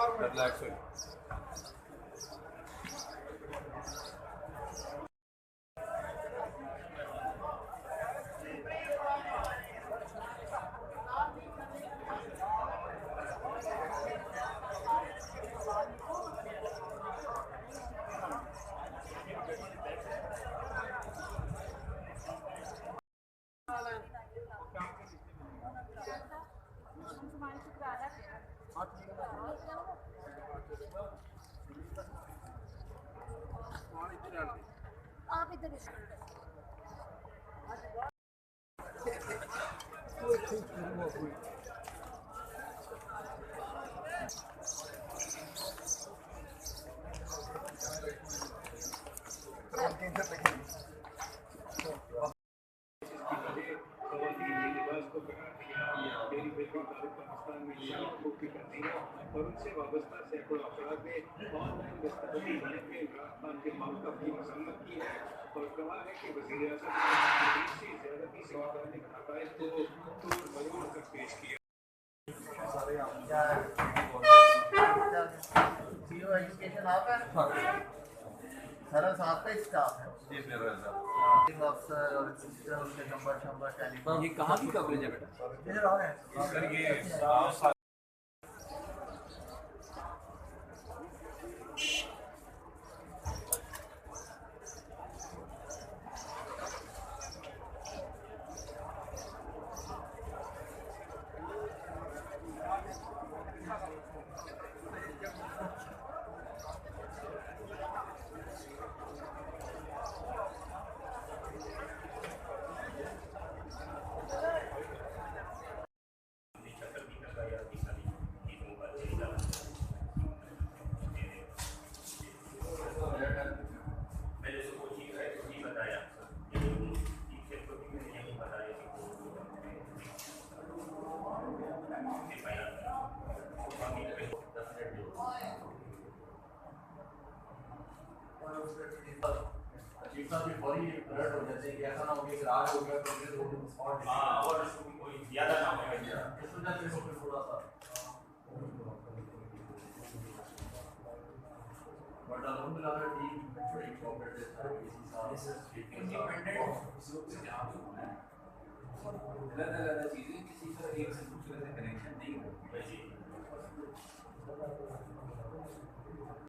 Relax हो। आप इधर और उनसे वाबस्ता सैकड़ों अफराद ने ऑनलाइन दस्तखती होने पे इमरान खान के मौक़िफ़ की मज़म्मत की है और कहा है कि वज़ीर-ए-आज़म से ज़्यादती से मुताल्लिक़ हक़ाइक़ को तूल मरोड़ कर पेश किया। जियो एजुकेशन आपका सारा साथ का स्टाफ है जी मेरा अफसर और सिस्टर उसके नंबर शंबर टेलीफोन। ये कहाँ की कवरेज है बेटा? इधर आ गए सर ये भी बड़ी अलर्ट हो जाते हैं कि ऐसा ना हो कि राज हो गया तो फिर वो स्पॉट और कोई ज्यादा ना हो गया इस वजह से फिर थोड़ा सा बट अल्हम्दुलिल्लाह टीम बड़ी कोऑपरेटिव है किसी साथ इंडिपेंडेंट से क्या होना है अलग-अलग चीजें किसी का एक से दूसरे से कनेक्शन नहीं होती है